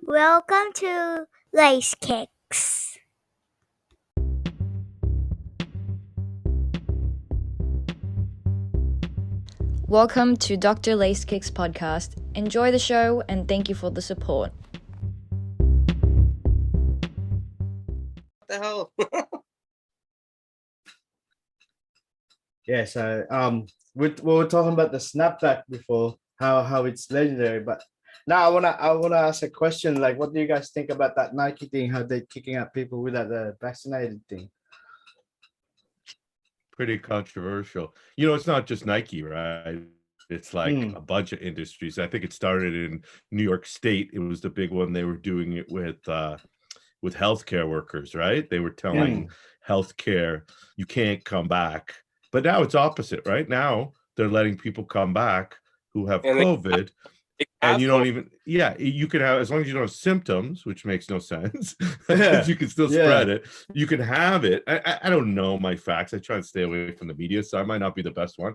Welcome to Lacekickz. Welcome to Dr. Lacekickz podcast. Enjoy the show and thank you for the support. What the hell? Yeah, so we were talking about the snapback before, how it's legendary, but now I wanna ask a question. Like, what do you guys think about that Nike thing? How they kicking out people without the vaccinated thing? Pretty controversial. You know, it's not just Nike, right? It's like a bunch of industries. I think it started in New York State. It was the big one. They were doing it with healthcare workers, right? They were telling healthcare, you can't come back. But now it's opposite, right? Now they're letting people come back who have COVID. And you don't even, you can have, as long as you don't have symptoms, which makes no sense, you can still spread it. You can have it. I don't know my facts. I try and stay away from the media, so I might not be the best one.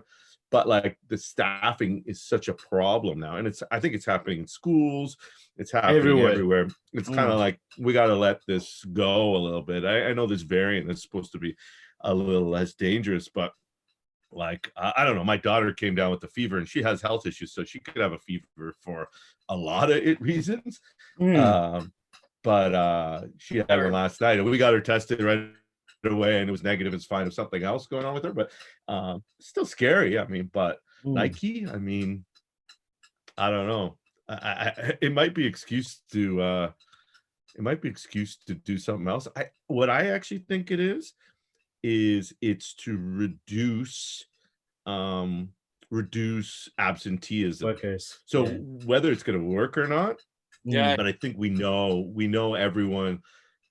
But like the staffing is such a problem now. And I think it's happening in schools. It's happening everywhere. It's kind of like, we got to let this go a little bit. I know this variant is supposed to be a little less dangerous, but like, I don't know, my daughter came down with the fever and she has health issues, so she could have a fever for a lot of reasons. But she had one last night and we got her tested right away and it was negative. It's fine. There's something else going on with her, but still scary. I mean, but Nike, I mean, I don't know. It might be excuse to do something else. What I actually think it is it's to reduce absenteeism. So whether it's going to work or not, but I think we know everyone,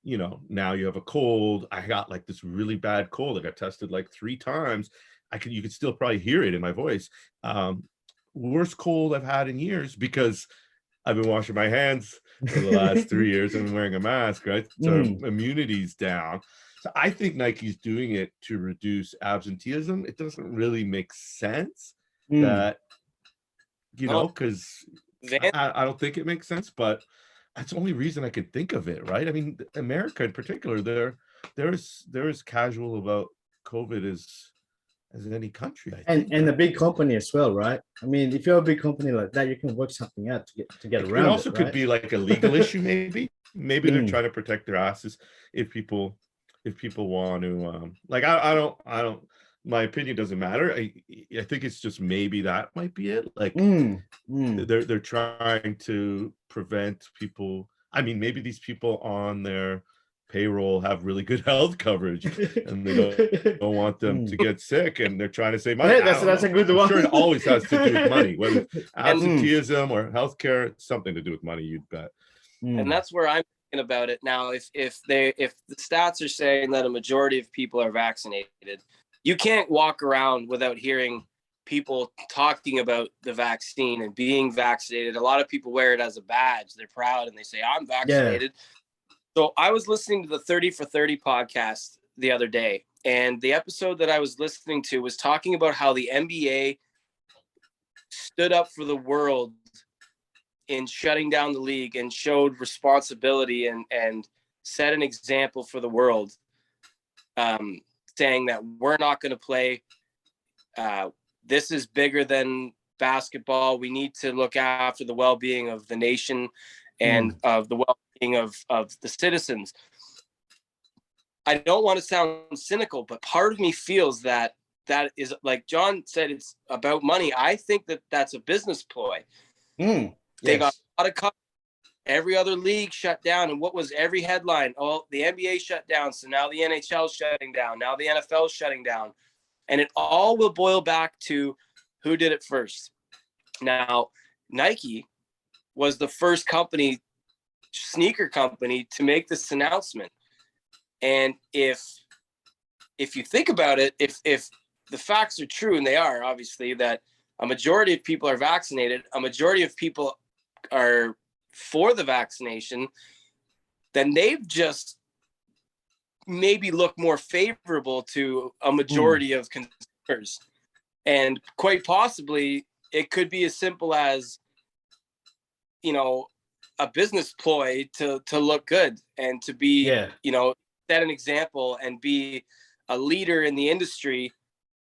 you know, now you have a cold. I got like this really bad cold. I got tested like 3 times. You could still probably hear it in my voice. Worst cold I've had in years because I've been washing my hands for the last 3 years and wearing a mask, right? So immunity's down. So I think Nike's doing it to reduce absenteeism. It doesn't really make sense that, you know, because I don't think it makes sense, but that's the only reason I can think of it, right? I mean, America in particular, they're as casual about COVID as any country. And a big company as well, right? I mean, if you're a big company like that, you can work something out to get around. It also could be like a legal issue, maybe. Maybe they're trying to protect their asses if people want to like I don't my opinion doesn't matter. I think it's just maybe that might be it. Like they're trying to prevent people. I mean, maybe these people on their payroll have really good health coverage and they don't want them to get sick and they're trying to save money. That's a good one. I'm sure it always has to do with money, whether it's absenteeism or healthcare, it's something to do with money, you'd bet. And that's where I'm thinking about it now. If the stats are saying that a majority of people are vaccinated, you can't walk around without hearing people talking about the vaccine and being vaccinated. A lot of people wear it as a badge. They're proud and they say, I'm vaccinated. So I was listening to the 30 for 30 podcast the other day, and the episode that I was listening to was talking about how the NBA stood up for the world in shutting down the league and showed responsibility and set an example for the world, saying that we're not going to play. This is bigger than basketball. We need to look after the well-being of the nation and of the well-being of the citizens. I don't want to sound cynical, but part of me feels that is, like John said, it's about money. I think that that's a business ploy. They got a lot of coverage. Every other league shut down. And what was every headline? Oh, the NBA shut down. So now the NHL is shutting down. Now the NFL is shutting down. And it all will boil back to who did it first. Now, Nike was the first sneaker company to make this announcement. And if you think about it, if the facts are true, and they are, obviously, that a majority of people are vaccinated, a majority of people are for the vaccination, then they've just maybe look more favorable to a majority of consumers. And quite possibly it could be as simple as, you know, a business ploy to look good and to be, Yeah. you know, set an example and be a leader in the industry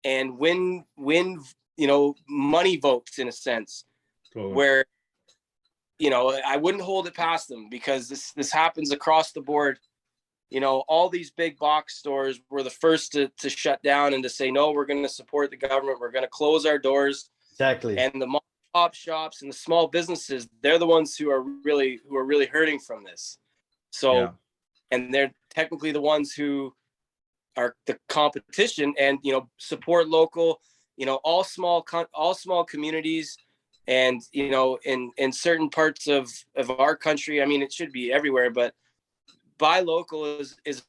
and win, you know, money votes in a sense. Totally. Where, you know, I wouldn't hold it past them, because this happens across the board. You know, all these big box stores were the first to shut down and to say, no, we're going to support the government. We're going to close our doors. Exactly. And the mom and pop shops and the small businesses, they're the ones who are really hurting from this. So, Yeah. and they're technically the ones who are the competition, and, you know, support local, you know, all small communities. And, you know, in certain parts of our country, I mean, it should be everywhere, but buy local is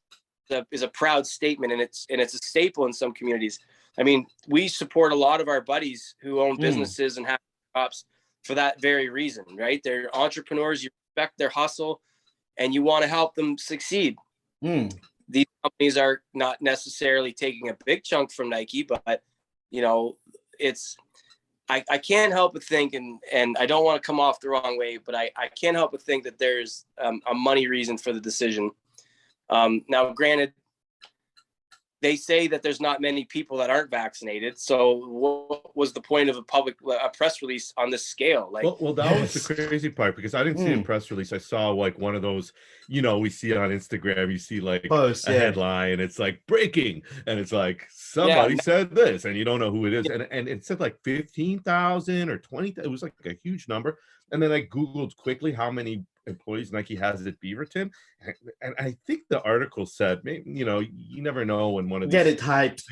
a proud statement, and it's a staple in some communities. I mean, we support a lot of our buddies who own businesses and have shops for that very reason, right? They're entrepreneurs, you respect their hustle, and you want to help them succeed. These companies are not necessarily taking a big chunk from Nike, but, you know, it's, I can't help but think, and I don't want to come off the wrong way, but I can't help but think that there's a money reason for the decision. Now, granted, they say that there's not many people that aren't vaccinated. So what was the point of a press release on this scale? Like, well, that was the crazy part, because I didn't see a press release. I saw like one of those, you know, we see on Instagram, you see like Post, a headline, it's like breaking, and it's like somebody said this, and you don't know who it is. And it said like 15,000 or 20, it was like a huge number. And then I Googled quickly how many employees Nike has at Beaverton, and I think the article said, maybe, you know, you never know when one of these get it hyped.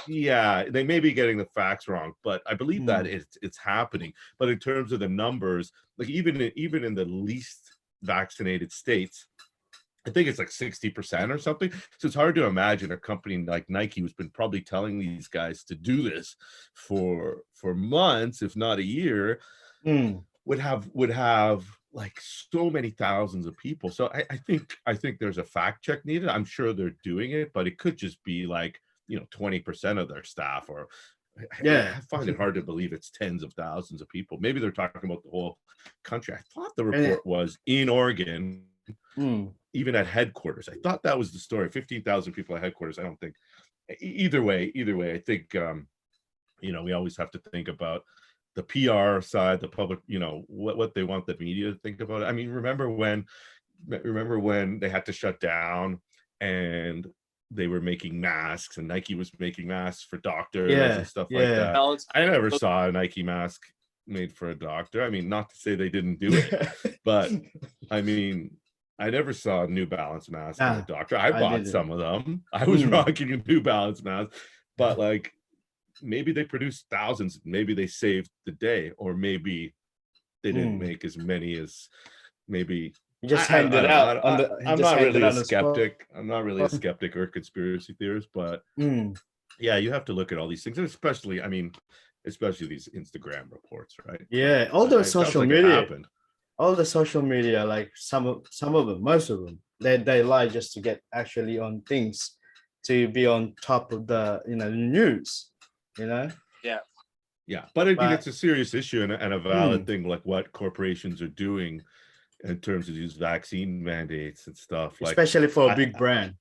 yeah, they may be getting the facts wrong, but I believe that it's happening. But in terms of the numbers, like even in the least vaccinated states, I think it's like 60% or something. So it's hard to imagine a company like Nike, who's been probably telling these guys to do this for months, if not a year, would have like so many thousands of people. So I think there's a fact check needed. I'm sure they're doing it, but it could just be like, you know, 20% of their staff, or I find it hard to believe it's tens of thousands of people. Maybe they're talking about the whole country. I thought the report was in Oregon, even at headquarters. I thought that was the story. 15,000 people at headquarters. I don't think either way, I think, you know, we always have to think about the PR side, the public, you know, what they want the media to think about it. I mean, remember when they had to shut down and they were making masks, and Nike was making masks for doctors and stuff like that. I never saw a Nike mask made for a doctor. I mean, not to say they didn't do it, but I mean, I never saw a New Balance mask from a doctor. I bought some of them. I was rocking a New Balance mask, but like, maybe they produced thousands, maybe they saved the day, or maybe they didn't make as many as maybe you just hand it out. I'm not really a skeptic. I'm not really a skeptic or a conspiracy theorist, but yeah, you have to look at all these things, especially, I mean, especially these Instagram reports, right? Yeah, all the social media, like some of them, most of them, they lie just to get actually on things, to be on top of the, you know, news. You know? Yeah, but I think it's a serious issue and a valid thing, like what corporations are doing in terms of these vaccine mandates and stuff. Like, especially for a big brand.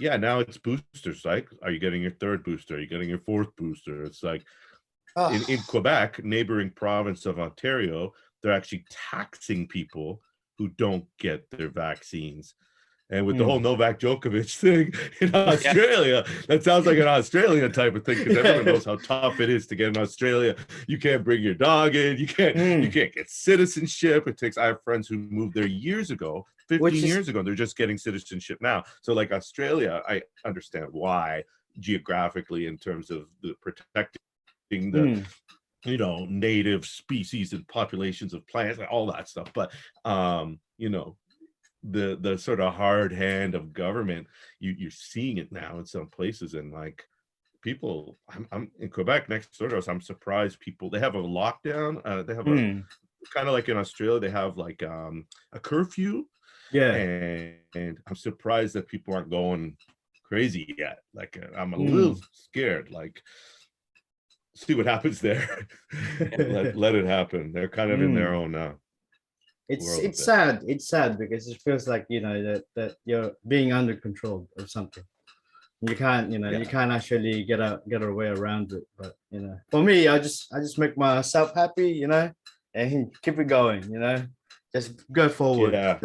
Yeah, now it's boosters. Like, are you getting your third booster? Are you getting your fourth booster? It's like in Quebec, neighboring province of Ontario, they're actually taxing people who don't get their vaccines. And with the whole Novak Djokovic thing in Australia, that sounds like an Australian type of thing, because everyone knows how tough it is to get in Australia. You can't bring your dog in. You can't get citizenship. It takes. I have friends who moved there years ago, 15 years ago. They're just getting citizenship now. So like Australia, I understand why geographically, in terms of the protecting the you know, native species and populations of plants, all that stuff. But you know, the sort of hard hand of government, you're seeing it now in some places, and like people, I'm in Quebec next door to us, I'm surprised people, they have a lockdown, they have a kind of like in Australia, they have like a curfew, and I'm surprised that people aren't going crazy yet. Like I'm a little scared, like see what happens there. let it happen. They're kind of in their own it's world a it's bit. sad. It's sad because it feels like, you know, that you're being under control of something. You can't, you know, you Yeah. can't actually get a way around it. But you know, for me, I just make myself happy, you know, and keep it going, you know, just go forward. Yeah.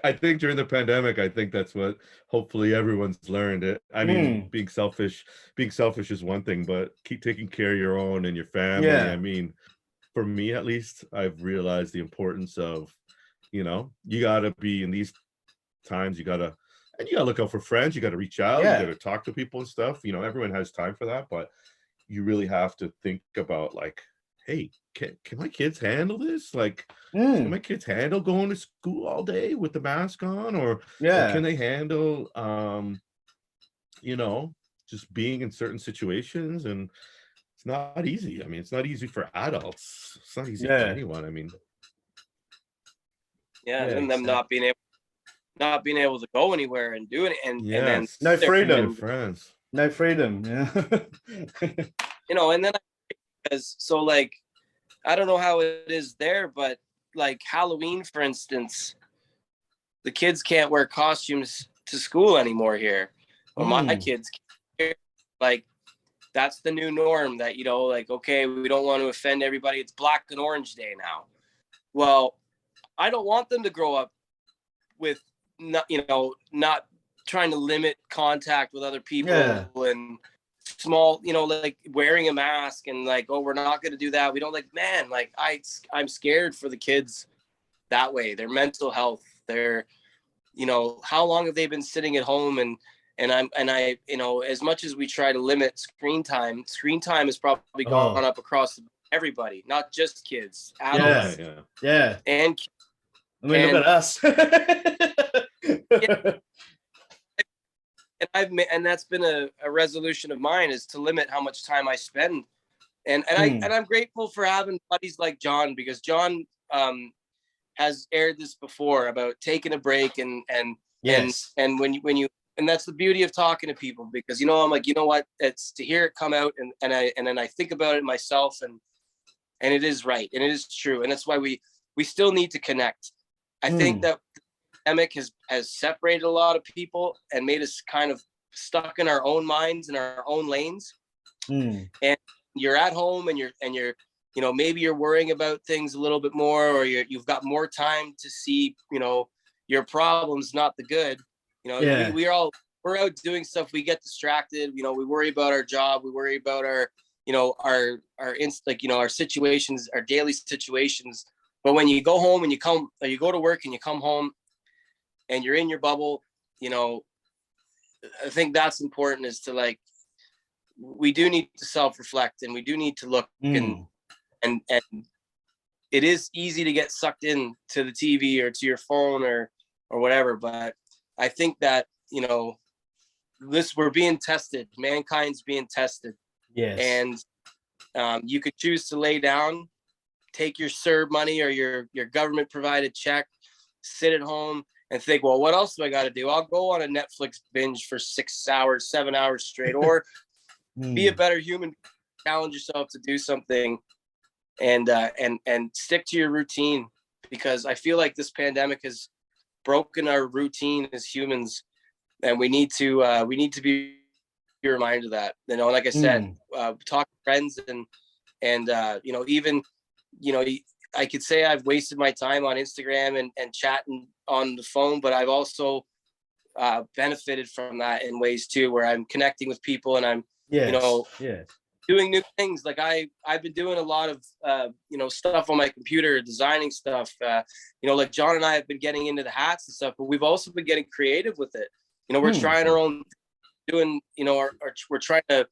I think during the pandemic, I think that's what hopefully everyone's learned it. I mean, Mm, being selfish is one thing, but keep taking care of your own and your family. I yeah, mean, for me at least, I've realized the importance of, you gotta be in these times, you gotta look out for friends, you gotta reach out, you yeah, gotta talk to people and stuff. Everyone has time for that, but you really have to think about like, hey, can my kids handle this? Like, can mm, my kids handle going to school all day with the mask on, or can yeah, they handle you know just being in certain situations? And it's not easy. I mean, it's not easy for adults, it's not easy for yeah, anyone. I mean, Yeah, yeah, and then them exactly. not being able to go anywhere and do it, and then No yes, there see their freedom, friends. no freedom. Yeah. and then as so like I don't know how it is there, but like Halloween, for instance, the kids can't wear costumes to school anymore here. Well, my Mm, kids can't. Like that's the new norm. That like okay, we don't want to offend everybody. It's Black and Orange Day now. Well, I don't want them to grow up with not trying to limit contact with other yeah. people and small, like wearing a mask and like, oh, we're not going to do that. We don't like, man, like I'm scared for the kids that way. Their mental health, their, how long have they been sitting at home and I, as much as we try to limit screen time has probably gone Oh, up across everybody, not just kids, yeah, Yeah, adults, yeah. yeah. and I mean, look and at us. yeah, and that's been a resolution of mine, is to limit how much time I spend. Mm, And I'm grateful for having buddies like John, because John has aired this before about taking a break yes. and when you and that's the beauty of talking to people, because I'm like, you know what, it's to hear it come out, and then I think about it myself, and it is right and it is true, and that's why we still need to connect. I think Mm, that pandemic has separated a lot of people and made us kind of stuck in our own minds and our own lanes. mm, And you're at home and you're maybe you're worrying about things a little bit more, or you've got more time to see your problems, not the good. yeah. We're out doing stuff, we get distracted, we worry about our job, we worry about our our situations, our daily situations. But when you go home and you go to work and you come home and you're in your bubble, I think that's important, is to like, we do need to self-reflect, and we do need to look, Mm, and it is easy to get sucked in to the TV or to your phone or whatever. But I think that, we're being tested, mankind's being tested, yes. and you could choose to lay down, take your CERB money or your government provided check, sit at home and think, well, what else do I got to do? I'll go on a Netflix binge for 6 hours, 7 hours straight, or be a Mm, better human, challenge yourself to do something, and stick to your routine, because I feel like this pandemic has broken our routine as humans, and we need to be reminded of that. Like I said, mm, talk to friends, and even you know I could say I've wasted my time on Instagram and chatting on the phone, but I've also benefited from that in ways too, where I'm connecting with people and I'm you yes. know Yes. doing new things. Like I've been doing a lot of stuff on my computer, designing stuff. Like John and I have been getting into the hats and stuff, but we've also been getting creative with it. We're Mm, trying our own, doing we're trying to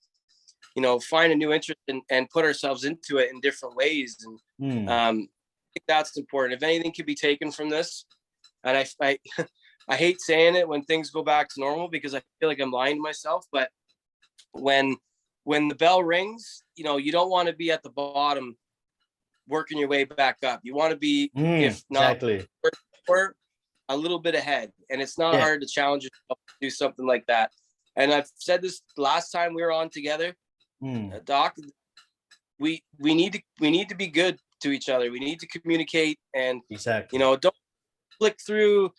find a new interest and put ourselves into it in different ways. And mm, I think that's important. If anything can be taken from this, and I hate saying it when things go back to normal, because I feel like I'm lying to myself, but when the bell rings, you don't want to be at the bottom working your way back up. You want to be, if not exactly. or a little bit ahead. And it's not Yeah. hard to challenge yourself to do something like that. And I've said this last time we were on together, Mm, Doc. We need to be good to each other. We need to communicate, and Exactly. don't flick through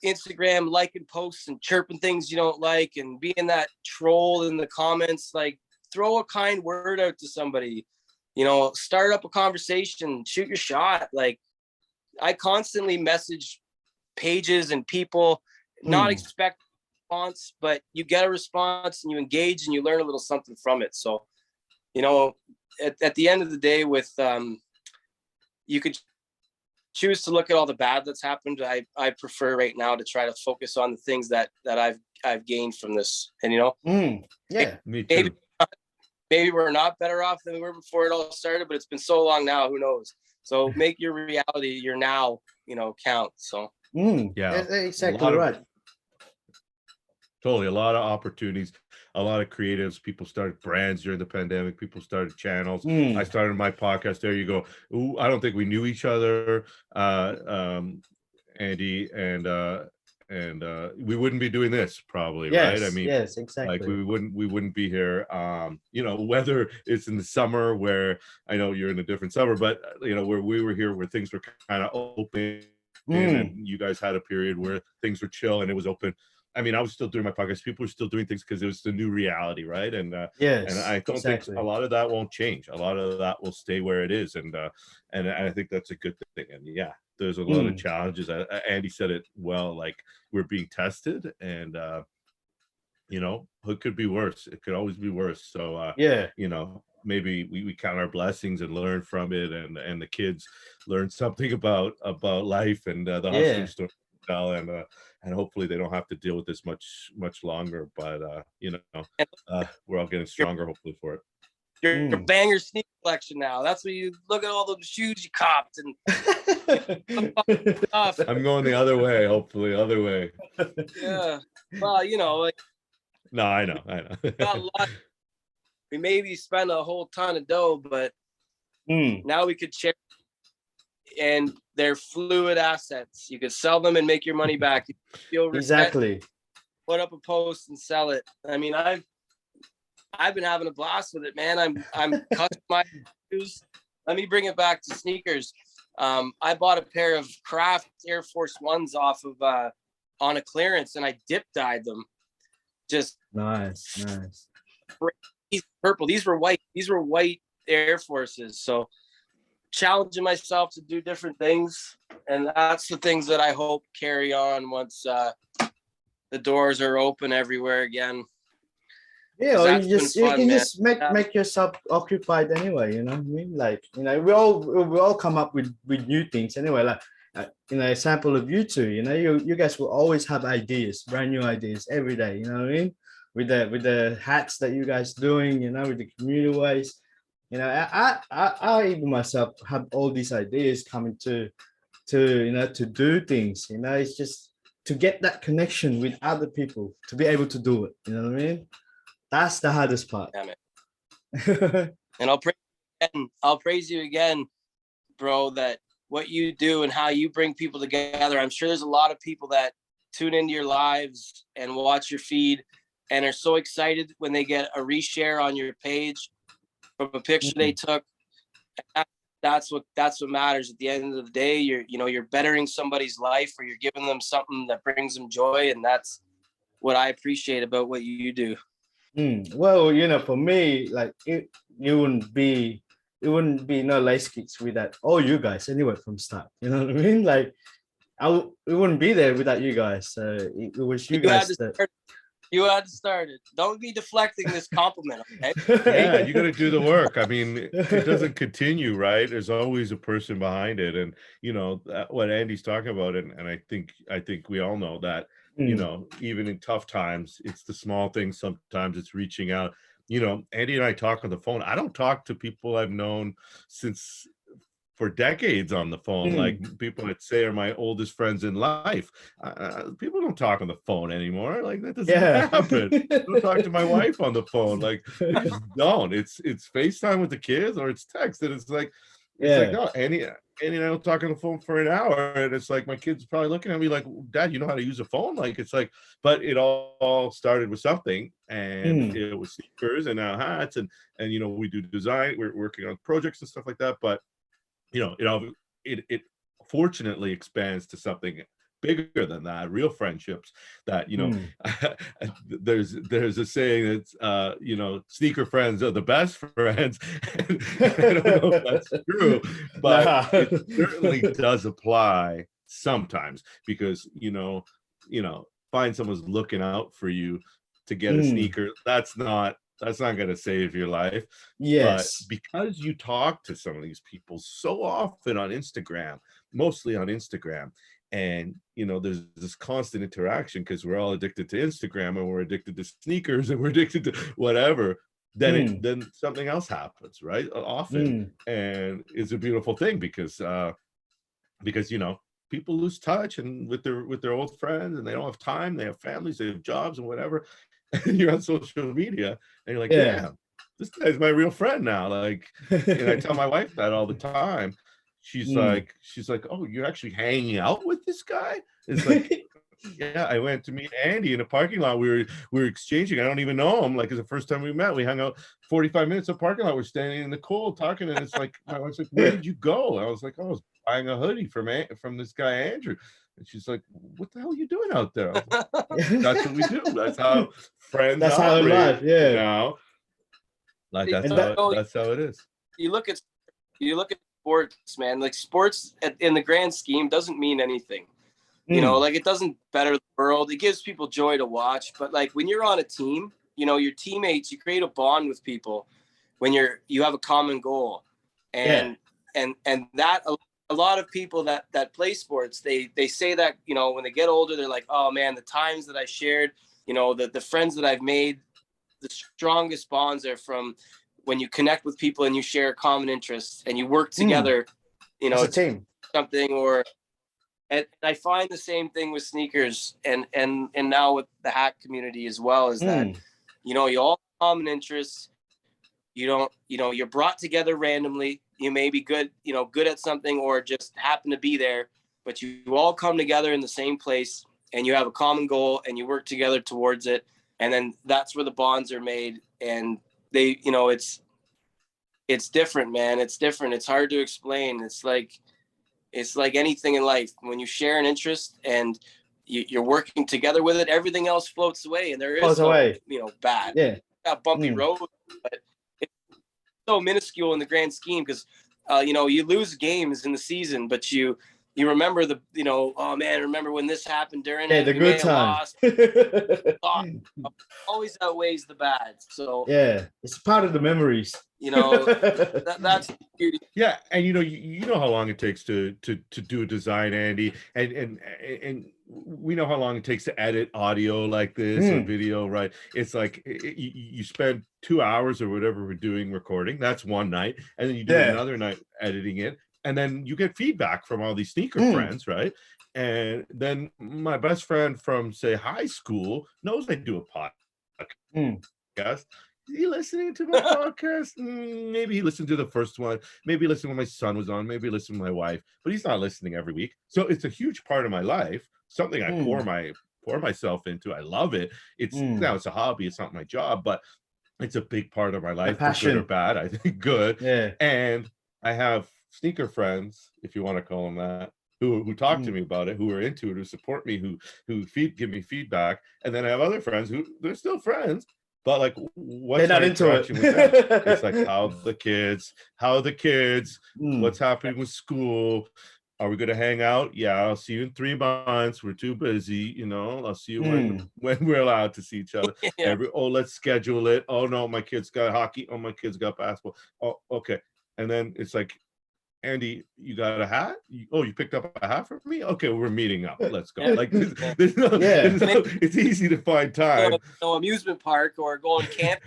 Instagram liking posts and chirping things you don't like and being that troll in the comments. Like, throw a kind word out to somebody, start up a conversation, shoot your shot. Like, I constantly message pages and people, not expect a response, but you get a response and you engage and you learn a little something from it. So, at the end of the day, with you could choose to look at all the bad that's happened. I prefer right now to try to focus on the things that I've gained from this. And Yeah, me too. Maybe we're not better off than we were before it all started, but it's been so long now, who knows? So make your reality, your now, count. So yeah, exactly right. Totally, a lot of opportunities, a lot of creatives. People started brands during the pandemic. People started channels. I started my podcast. There you go. Ooh, I don't think we knew each other, Andy, and we wouldn't be doing this probably, yes, right? I mean, yes, exactly. Like we wouldn't be here. Whether it's in the summer where I know you're in a different summer, but where we were here, where things were kind of open, and you guys had a period where things were chill and it was open. I mean, I was still doing my podcast. People were still doing things because it was the new reality, right? And yes, and I don't think a lot of that won't change. A lot of that will stay where it is, and I think that's a good thing. And yeah, there's a lot of challenges. Andy said it well. Like, we're being tested, and it could be worse. It could always be worse. So yeah, maybe we count our blessings and learn from it, and the kids learn something about life and the hustling story. And hopefully they don't have to deal with this much longer, but we're all getting stronger hopefully for it. Your banger sneaker collection now. That's what you look at, all those shoes you copped, and I'm going the other way, hopefully other way. Yeah, well, No, I know. Got a lot. We maybe spend a whole ton of dough, but now we could share, and they're fluid assets. You could sell them and make your money back. Exactly. Put up a post and sell it. I mean, I've been having a blast with it, man. I'm customizing shoes. Let me bring it back to sneakers. I bought a pair of Kraft Air Force Ones off of on a clearance, and I dip dyed them. Just nice. These purple. These were white Air Forces. So challenging myself to do different things, and that's the things that I hope carry on once the doors are open everywhere again. Yeah, or you can just make yourself occupied anyway. You know what I mean? Like, we all come up with new things anyway. Like, example of you two. You guys will always have ideas, brand new ideas every day. You know what I mean? With the hats that you guys doing. With the community ways. I even myself have all these ideas coming to do things. It's just to get that connection with other people to be able to do it. You know what I mean? That's the hardest part. And I'll praise you again, bro, that what you do and how you bring people together. I'm sure there's a lot of people that tune into your lives and watch your feed and are so excited when they get a reshare on your page from a picture they took. That's what matters at the end of the day. You're bettering somebody's life, or you're giving them something that brings them joy, and that's what I appreciate about what you do. Well, for me, like it wouldn't be no Lacekickz without all you guys anyway from start. You know what I mean? Like it wouldn't be there without you guys. It was you guys that. You had to start it. Don't be deflecting this compliment, okay? Yeah, you got to do the work. I mean, it doesn't continue, right? There's always a person behind it, and what Andy's talking about, and I think we all know that. Even in tough times, it's the small things. Sometimes it's reaching out. Andy and I talk on the phone. I don't talk to people I've known for decades on the phone, like people that say are my oldest friends in life. People don't talk on the phone anymore. Like, that doesn't happen. I don't talk to my wife on the phone. Like, they just don't. It's FaceTime with the kids, or it's text, and it's like no, Andy and I don't talk on the phone for an hour, and it's like my kids probably looking at me like, Dad, you know how to use a phone? Like, it's like, but it all started with something, and it was sneakers and now hats, and we do design. We're working on projects and stuff like that, but you know, it fortunately expands to something bigger than that, real friendships that, you know, there's a saying that's you know, sneaker friends are the best friends. I don't know if that's true, but Nah. it certainly does apply sometimes, because you know, find someone's looking out for you to get a sneaker, that's not going to save your life. But Yes. because you talk to some of these people so often on Instagram, mostly on Instagram, and you know, there's this constant interaction because we're all addicted to Instagram, and we're addicted to sneakers, and we're addicted to whatever, then then something else happens, right? Often. And it's a beautiful thing, because you know, people lose touch and with their old friends, and they don't have time, they have families, they have jobs and whatever. And you're on social media and you're like, damn, this guy's my real friend now. Like, and I tell my wife that all the time. She's like, oh, you're actually hanging out with this guy? It's like, yeah, I went to meet Andy in a parking lot. We were exchanging. I don't even know him. Like, it's the first time we met. We hung out 45 minutes in the parking lot. We're standing in the cold talking, and it's like, my wife's like, where did you go? I was like, oh, I was buying a hoodie from this guy Andrew. And she's like, what the hell are you doing out there? I was like, that's what we do. That's how friends That's how operate life, yeah. now. Like, that's how it is. You look at sports, man. Like, sports in the grand scheme doesn't mean anything. You know, like, it doesn't better the world. It gives people joy to watch. But like, when you're on a team, you know, your teammates, you create a bond with people when you have a common goal. And that a lot of people that play sports, they say that, you know, when they get older, they're like, oh man, the times that I shared, you know, the friends that I've made, the strongest bonds are from when you connect with people and you share common interests and you work together, you know, as a team. Something. And I find the same thing with sneakers and now with the hack community as well, is that, you know, you all have common interests. You don't, you know, you're brought together randomly. You may be good at something or just happen to be there, but you all come together in the same place and you have a common goal and you work together towards it. And then that's where the bonds are made. And they, you know, it's different, man. It's different. It's hard to explain. It's like anything in life. When you share an interest and you're working together with it, everything else floats away, and there is no, you know, bad. Yeah. Got bumpy road, but it's so minuscule in the grand scheme, because you know, you lose games in the season, but you remember the, you know, oh man, remember when this happened during it? The good time. Always outweighs the bad. So yeah, it's part of the memories. You know, that's the beauty. Yeah, and you know how long it takes to do a design, Andy, and we know how long it takes to edit audio like this or video, right? It's like you spend 2 hours or whatever we're doing recording. That's one night, and then you do another night editing it, and then you get feedback from all these sneaker friends, right? And then my best friend from, say, high school knows I do a podcast. Is he listening to my podcast? Maybe he listened to the first one. Maybe he listened when my son was on. Maybe he listened to my wife. But he's not listening every week. So it's a huge part of my life. Something I pour myself into. I love it. It's now it's a hobby. It's not my job, but it's a big part of my life. For good or bad, I think good. Yeah. And I have sneaker friends, if you want to call them that, who talk to me about it, who are into it, who support me, who give me feedback. And then I have other friends who they're still friends. But like, what's they're not into it? with them? It's like, how are the kids? What's happening with school? Are we going to hang out? Yeah, I'll see you in 3 months. We're too busy, you know. I'll see you when we're allowed to see each other. Let's schedule it. Oh no, my kids got hockey. Oh, my kids got basketball. Oh, okay. And then it's like, Andy, you got a hat? You picked up a hat for me? Okay, we're meeting up. Let's go. Like, there's no, it's easy to find time. No amusement park or going camp,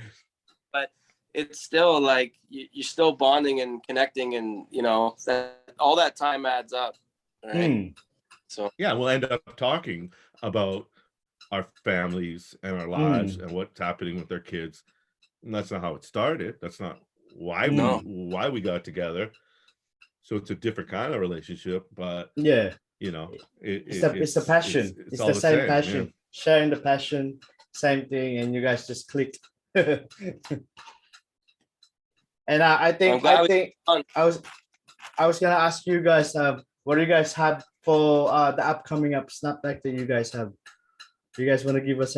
but it's still like you're still bonding and connecting, and you know all that time adds up, right? So yeah, we'll end up talking about our families and our lives and what's happening with their kids. And that's not how it started. That's not why we got together. So it's a different kind of relationship, but you know, it's the passion. It's the same passion. Yeah. Sharing the passion, same thing, and you guys just clicked. And I think I was gonna ask you guys, what do you guys have for the upcoming snapback that you guys have? Do you guys want to give us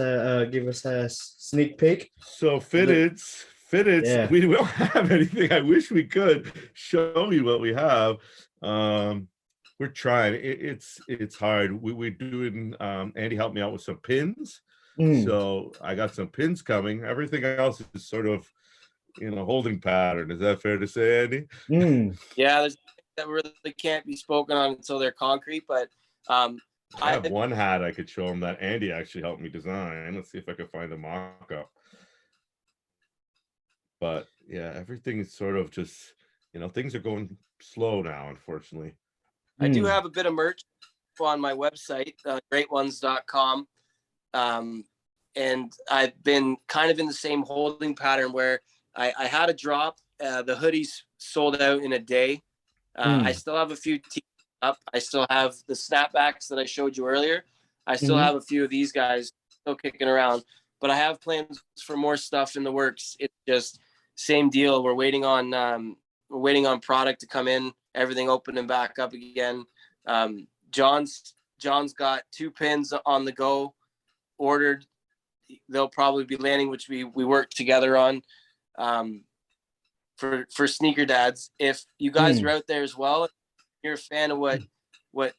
a sneak peek? So fitteds, Yeah. we don't have anything. I wish we could show you what we have. We're trying. It's hard. We're doing. Andy helped me out with some pins. So I got some pins coming. Everything else is sort of, holding pattern. Is that fair to say, Andy? Yeah, there's things that really can't be spoken on until they're concrete. But I have one hat I could show him that Andy actually helped me design. Let's see if I can find a mock-up. But yeah, everything is sort of just, things are going slow now, unfortunately. I do have a bit of merch on my website, greatones.com. And I've been kind of in the same holding pattern where I had a drop. The hoodies sold out in a day. I still have a few t-shirts up. I still have the snapbacks that I showed you earlier. I still have a few of these guys still kicking around, but I have plans for more stuff in the works. It's just same deal. We're waiting on product to come in, everything opening back up again. John's got 2 pins on the go ordered. They'll probably be landing, which we worked together on for Sneaker Dads. If you guys are out there as well, you're a fan of what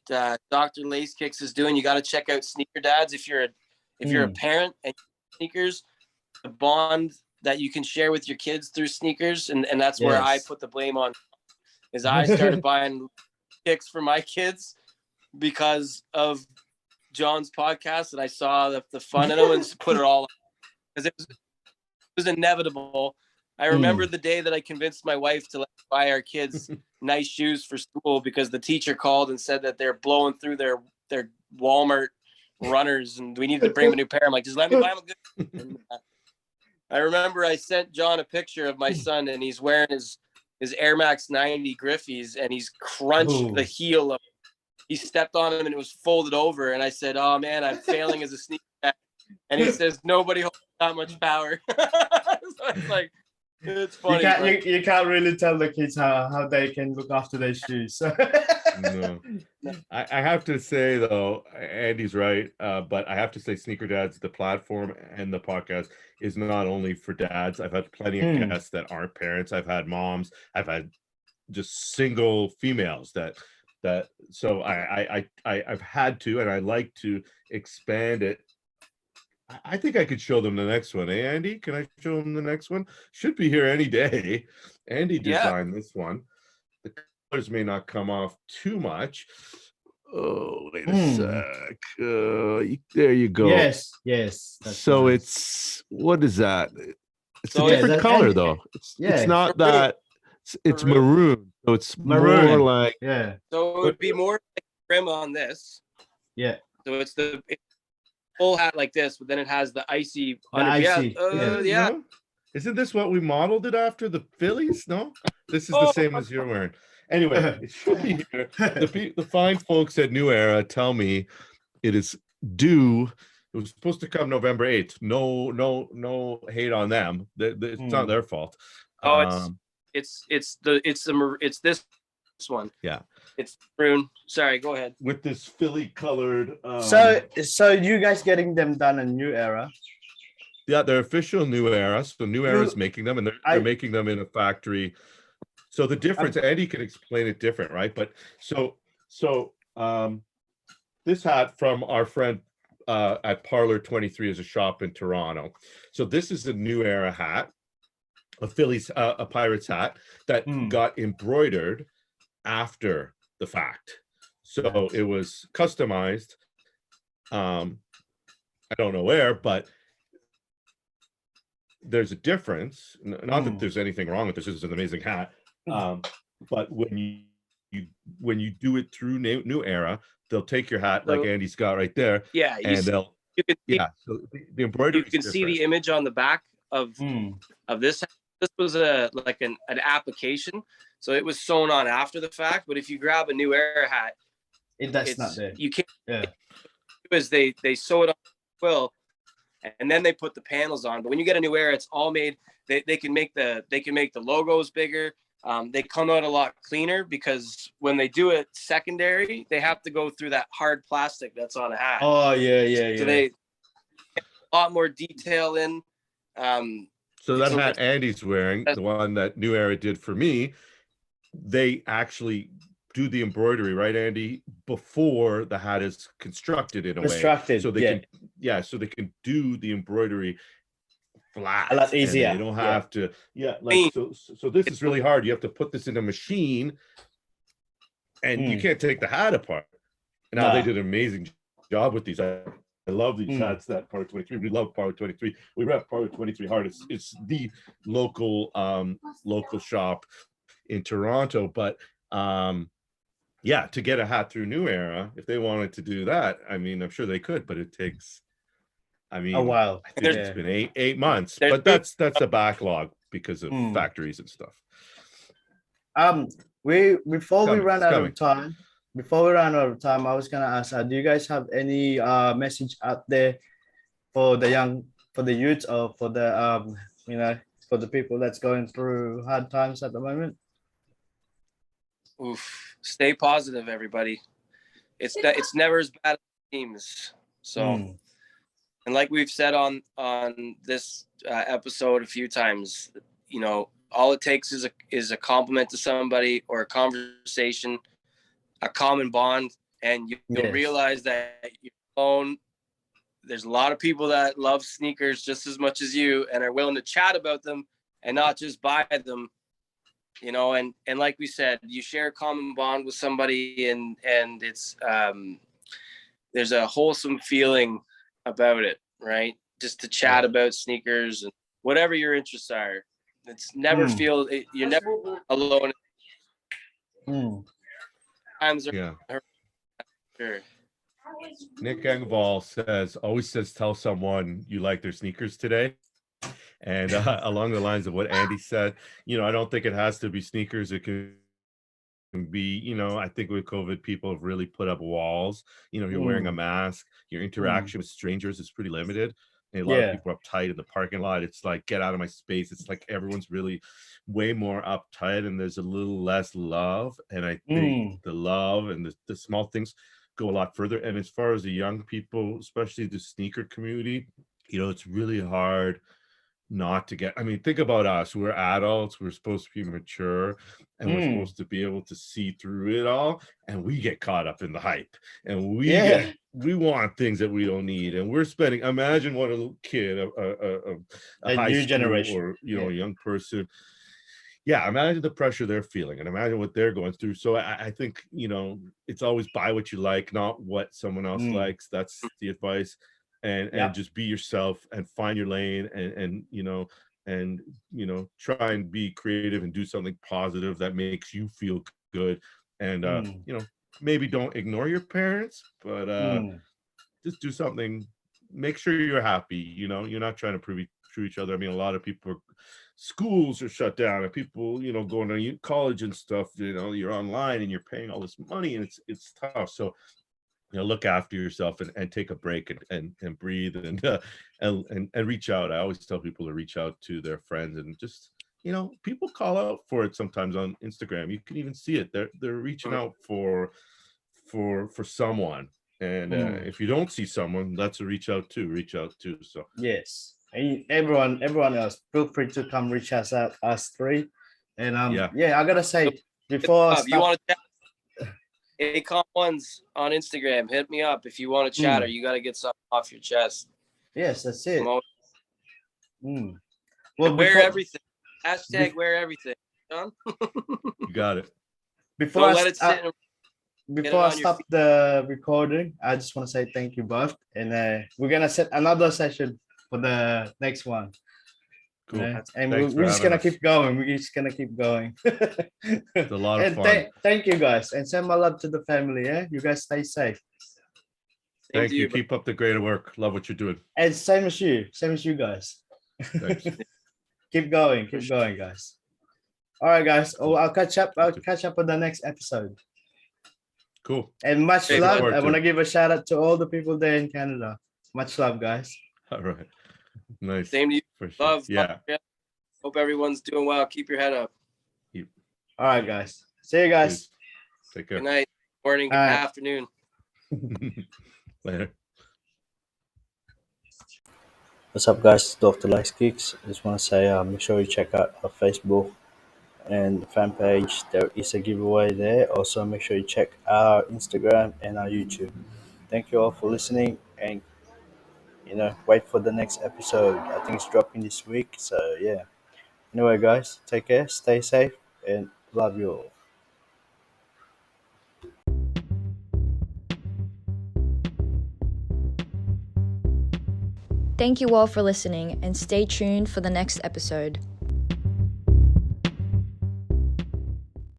Dr. Lacekickz is doing, you got to check out Sneaker Dads. If you're a parent and sneakers, the bond that you can share with your kids through sneakers, and that's where I put the blame on, is I started buying kicks for my kids because of John's podcast, and I saw the fun in them and put it all, because it was inevitable. I remember the day that I convinced my wife to buy our kids nice shoes for school because the teacher called and said that they're blowing through their Walmart runners and we need to bring them a new pair. I'm like, just let me buy them a good. I remember I sent John a picture of my son, and he's wearing his Air Max 90 Griffies, and he's crunched the heel of. He stepped on him and it was folded over, and I said, "Oh man, I'm failing as a sneaker guy." And he says, "Nobody holds that much power." So it's like, it's funny. You can't really tell the kids how they can look after their shoes. No. I have to say though, Andy's right, but I have to say Sneaker Dads, the platform and the podcast, is not only for dads. I've had plenty of guests that aren't parents. I've had moms. I've had just single females that so I've had to, and I like to expand it. I think I could show them the next one. Hey, Andy, can I show them the next one? Should be here any day. Andy designed this one. The colors may not come off too much. Oh, wait a sec. There you go. Yes. So nice. it's, what is that? It's So a different color, Andy, though. It's not maroon. that. It's maroon. So it's Maroon. more like. Yeah. So it would be more like trim on this. Yeah. So it's the full hat like this, but then it has the icy. icy, Yeah. No? Isn't this what we modeled it after, the Phillies? No, this is the same as you're wearing. Anyway, it should be here. The fine folks at New Era tell me it is due. It was supposed to come November 8th. No hate on them. It's not their fault. Oh, it's this one. Yeah. It's maroon. Sorry, go ahead. With this Philly colored. So you guys getting them done in New Era? Yeah, they're official New Era. So New Era is making them, and they're making them in a factory. So the difference, Andy can explain it different, right? But so this hat from our friend at Parlor 23 is a shop in Toronto. So this is the New Era hat, a Phillies, a Pirates hat that got embroidered after the fact. So it was customized. I don't know where, but there's a difference. Not that there's anything wrong with this. This is an amazing hat. But when you do it through New Era, they'll take your hat like Andy's got right there. Yeah, and they'll so the embroidery. You can see the image on the back of this. This was an application, so it was sewn on after the fact. But if you grab a New Era hat, that's not there. You can't. Yeah. Because they sew it on the quill, and then they put the panels on. But when you get a New Era, it's all made. They can make the logos bigger. they come out a lot cleaner, because when they do it secondary, they have to go through that hard plastic that's on a hat. Oh yeah. So they get a lot more detail in. So that hat Andy's wearing, the one that New Era did for me, they actually do the embroidery, right, Andy, before the hat is constructed in a way. So they can, so they can do the embroidery flat, a lot easier. They don't have to, so this is really hard. You have to put this in a machine, and you can't take the hat apart. Now they did an amazing job with these. I love these hats that Power 23. We love Power 23. We rep Power 23 hard. It's the local shop in Toronto. But to get a hat through New Era, if they wanted to do that, I mean, I'm sure they could, but it takes, I mean, a while. I think it's been eight months, but that's a backlog because of factories and stuff. Before we run out of time, I was gonna ask, do you guys have any message out there for the youth, or for the for the people that's going through hard times at the moment? Oof. Stay positive, everybody. It's never as bad as it seems. So, and like we've said on this episode a few times, all it takes is a compliment to somebody, or a conversation, a common bond, and you'll realize that you're alone. There's a lot of people that love sneakers just as much as you, and are willing to chat about them and not just buy them. And like we said, you share a common bond with somebody, and it's there's a wholesome feeling about it, right? Just to chat about sneakers and whatever your interests are. It's never you're never alone. Times are sure. Nick Engvall always says, tell someone you like their sneakers today. And along the lines of what Andy said, I don't think it has to be sneakers. It can be, I think with COVID, people have really put up walls. You're wearing a mask, your interaction with strangers is pretty limited. And a lot of people are uptight in the parking lot. It's like, get out of my space. It's like everyone's really way more uptight, and there's a little less love. And I think the love and the small things go a lot further. And as far as the young people, especially the sneaker community, it's really hard not to get, I mean, think about us. We're adults, we're supposed to be mature, and we're supposed to be able to see through it all, and we get caught up in the hype, and we want things that we don't need, and we're spending, imagine what a little kid, a high new generation, or a young person, imagine the pressure they're feeling, and imagine what they're going through. So I think it's always buy what you like, not what someone else likes. That's the advice. And just be yourself and find your lane, and try and be creative and do something positive that makes you feel good. And maybe don't ignore your parents, but just do something, make sure you're happy. You're not trying to prove to each other. I mean, a lot of people, schools are shut down, and people going to college and stuff, you're online and you're paying all this money, and it's tough. So look after yourself, and take a break, and breathe, and reach out. I always tell people to reach out to their friends, and just, people call out for it sometimes on Instagram. You can even see it. They're reaching out for someone. And if you don't see someone, that's a reach out too. So yes, everyone else, feel free to come reach us out, us three. And I gotta say, before you want to ACOM1s on Instagram, hit me up if you want to chat, or you got to get something off your chest. Yes, that's it. Well, wear everything. Hashtag wear everything. John? You got it. Before I stop the recording, I just want to say thank you both, and we're gonna set another session for the next one. Cool. And we're just gonna keep going. It's a lot of fun. Thank you guys, and send my love to the family. You guys stay safe. Thank you. Keep up the great work. Love what you're doing. And same as you guys. Thanks. Keep going, guys. All right, guys. I'll catch up on the next episode. Cool. And much love. I want to give a shout out to all the people there in Canada. Much love, guys. All right. Nice. Same to you. For sure. Love. Yeah. Hope everyone's doing well. Keep your head up. All right, guys. See you guys. Take care. Good night, morning, good afternoon. Later. What's up, guys? Dr. Lacekickz. Just want to say, make sure you check out our Facebook and fan page. There is a giveaway there. Also, make sure you check our Instagram and our YouTube. Thank you all for listening, and wait for the next episode. I think it's dropping this week. So yeah. Anyway, guys, take care, stay safe, and love you all. Thank you all for listening, and stay tuned for the next episode.